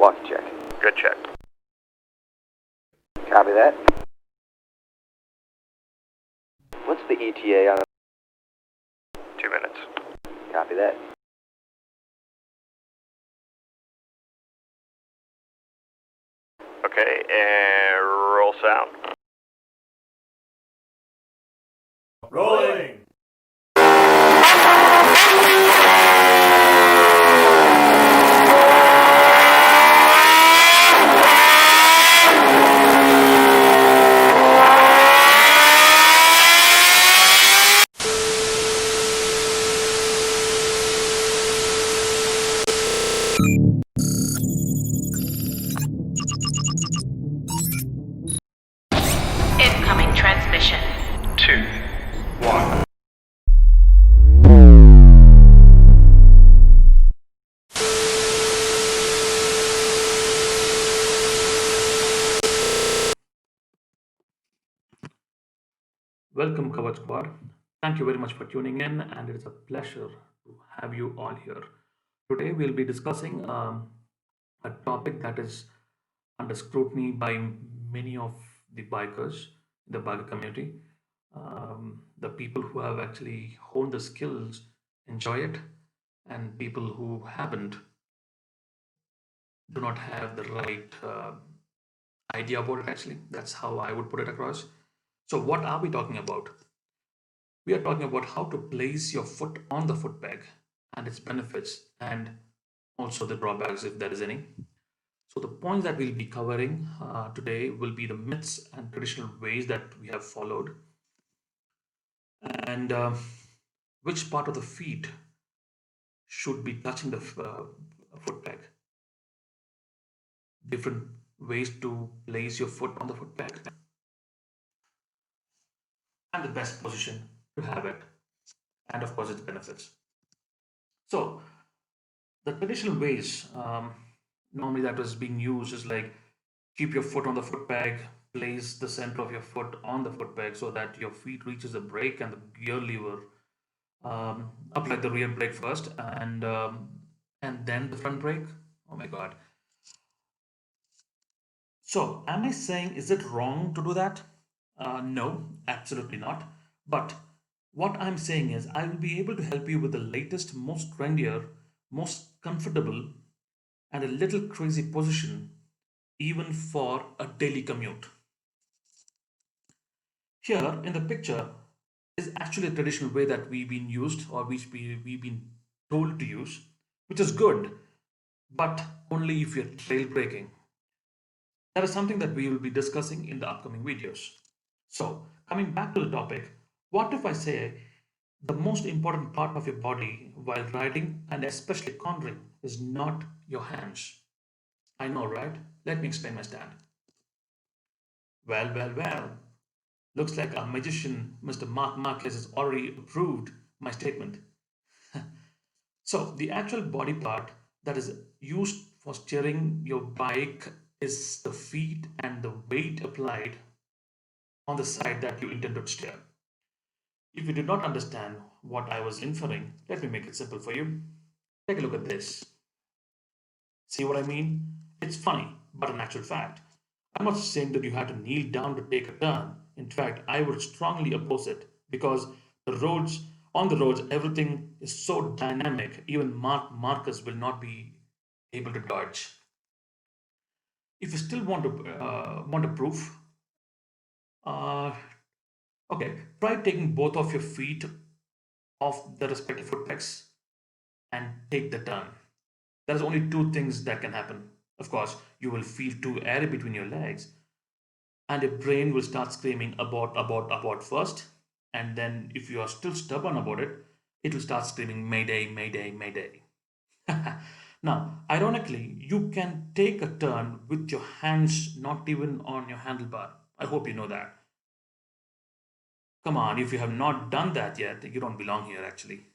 Walk check. Good check. Copy that. What's the ETA on 2 minutes. Copy that. Okay, and roll sound. Rolling! Incoming transmission. 2, 1. Welcome, Cover Squad. Thank you very much for tuning in, and it is a pleasure to have you all here. Today, we'll be discussing a topic that is under scrutiny by many of the bikers, the biker community. The people who have actually honed the skills enjoy it, and people who haven't do not have the right idea about it, actually. That's how I would put it across. So, what are we talking about? We are talking about how to place your foot on the foot peg and its benefits and also the drawbacks, if there is any. So, the points that we'll be covering today will be the myths and traditional ways that we have followed, and which part of the feet should be touching the foot peg, different ways to place your foot on the foot peg, and the best position to have it, and of course, its benefits. So, the traditional ways normally that was being used is like keep your foot on the foot peg, place the center of your foot on the foot peg so that your feet reaches the brake and the gear lever. Apply the rear brake first, and then the front brake. Oh my god. So am I saying, is it wrong to do that? No, absolutely not. But what I'm saying is I will be able to help you with the latest, most trendier, most comfortable, and a little crazy position even for a daily commute. Here in the picture is actually a traditional way that we've been used, or we've been told to use, which is good, but only if you're trail braking. That is something that we will be discussing in the upcoming videos. So, coming back to the topic, what if I say the most important part of your body while riding and especially cornering is not your hands? I know, right? Let me explain my stand. Well, well, well. Looks like our magician, Mr. Mark Marquez, has already approved my statement. So, the actual body part that is used for steering your bike is the feet and the weight applied on the side that you intend to steer. If you did not understand what I was inferring, let me make it simple for you. Take a look at this. See what I mean? It's funny, but an actual fact. I'm not saying that you have to kneel down to take a turn. In fact, I would strongly oppose it because on the roads, everything is so dynamic, even Marcus will not be able to dodge. If you still want a proof, uh, okay, try taking both of your feet off the respective foot pegs and take the turn. There's only two things that can happen. Of course, you will feel too airy between your legs, and your brain will start screaming about first. And then, if you are still stubborn about it, it will start screaming Mayday, Mayday, Mayday. Now, ironically, you can take a turn with your hands not even on your handlebar. I hope you know that. Come on, if you have not done that yet, you don't belong here actually.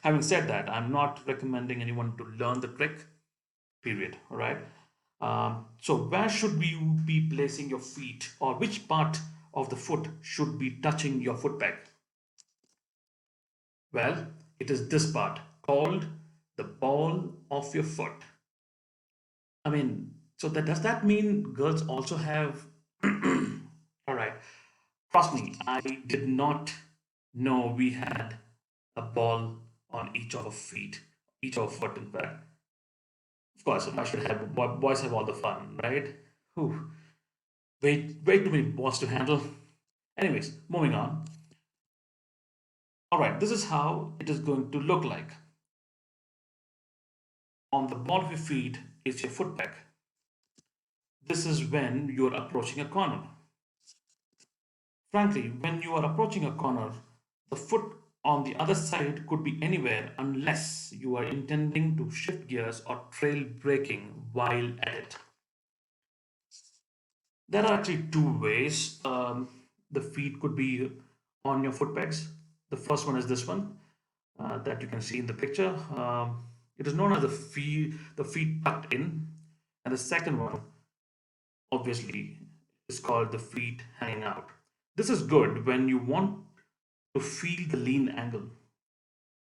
Having said that, I'm not recommending anyone to learn the trick, period. All right. So, where should you be placing your feet, or which part of the foot should be touching your foot peg? Well, it is this part called the ball of your foot. I mean, so that does that mean girls also have? All right. Trust me, I did not know we had a ball on each of our feet, each of our foot, in fact. Of course, I should have boys have all the fun, right? Whew. Way too many balls to handle. Anyways, moving on. All right, this is how it is going to look like. On the ball of your feet is your foot peg. This is when you are approaching a corner. Frankly, when you are approaching a corner, the foot on the other side could be anywhere unless you are intending to shift gears or trail braking while at it. There are actually two ways the feet could be on your foot pegs. The first one is this one that you can see in the picture. It is known as the feet tucked in, and the second one, obviously, is called the feet hanging out. This is good when you want to feel the lean angle.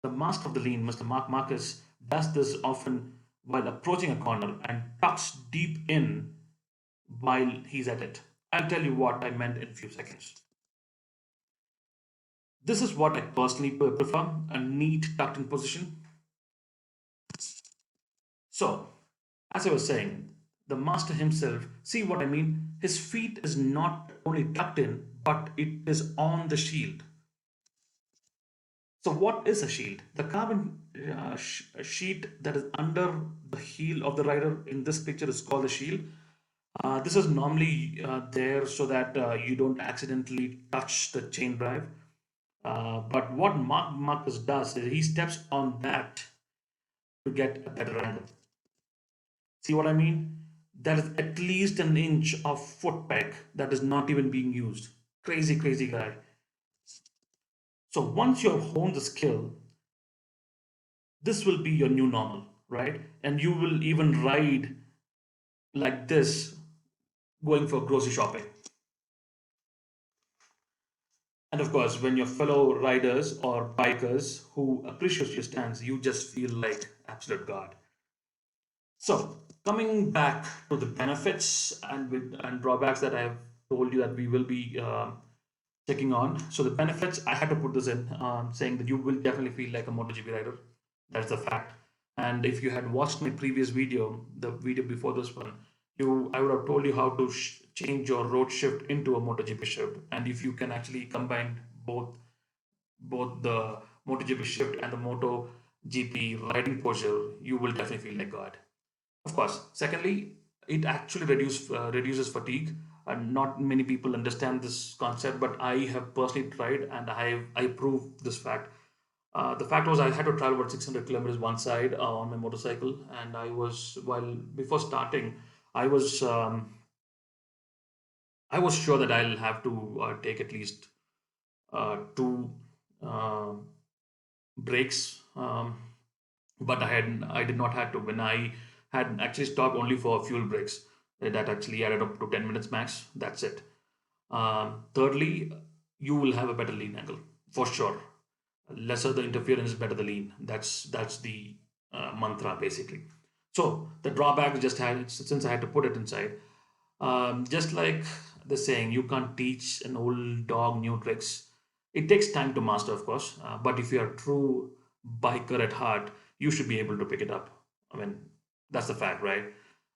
The master of the lean, Mr. Mark Marcus, does this often while approaching a corner and tucks deep in while he's at it. I'll tell you what I meant in a few seconds. This is what I personally prefer, a neat tucked in position. So, as I was saying, the master himself, see what I mean? His feet is not only tucked in, but it is on the shield. So, what is a shield? The carbon sheet that is under the heel of the rider in this picture is called a shield. This is normally there so that you don't accidentally touch the chain drive. But what Marcus does is he steps on that to get a better angle. See what I mean? That is at least an inch of foot peg that is not even being used. Crazy, crazy guy. So once you have honed the skill, this will be your new normal, right? And you will even ride like this going for grocery shopping. And of course, when your fellow riders or bikers who appreciate your stance, you just feel like absolute god. So coming back to the benefits and drawbacks that I have told you that we will be checking on. So the benefits, I had to put this in, saying that you will definitely feel like a MotoGP rider. That's the fact. And if you had watched my previous video, the video before this one, I would have told you how to change your road shift into a MotoGP shift. And if you can actually combine both the MotoGP shift and the MotoGP riding posture, you will definitely feel like God. Of course. Secondly, it actually reduces fatigue. And not many people understand this concept, but I have personally tried and I proved this fact. The fact was I had to travel about 600 kilometers one side on my motorcycle, and while before starting, I was um, I was sure that I'll have to take at least two uh, breaks, but I did not have to. When I had actually stopped only for fuel breaks, that actually added up to 10 minutes max. That's it. Thirdly, you will have a better lean angle for sure. Lesser the interference, better the lean. That's the mantra basically. So the drawback just had since I had to put it inside. Just like the saying, you can't teach an old dog new tricks. It takes time to master, of course, but if you're a true biker at heart, you should be able to pick it up. I mean, that's the fact, right?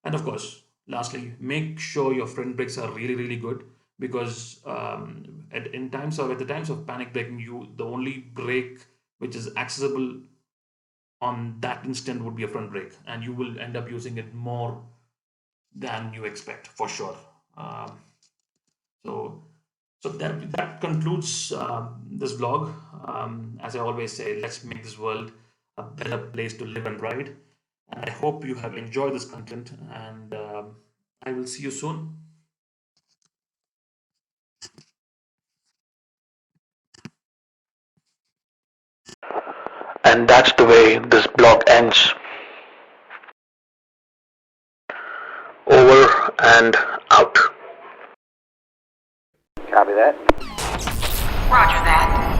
And of course, lastly, make sure your front brakes are really, really good because at the times of panic braking, the only brake which is accessible on that instant would be a front brake, and you will end up using it more than you expect for sure. Um, so, so that concludes this vlog. As I always say, let's make this world a better place to live and ride. And I hope you have enjoyed this content, and I will see you soon. And that's the way this blog ends. Over and out. Copy that. Roger that.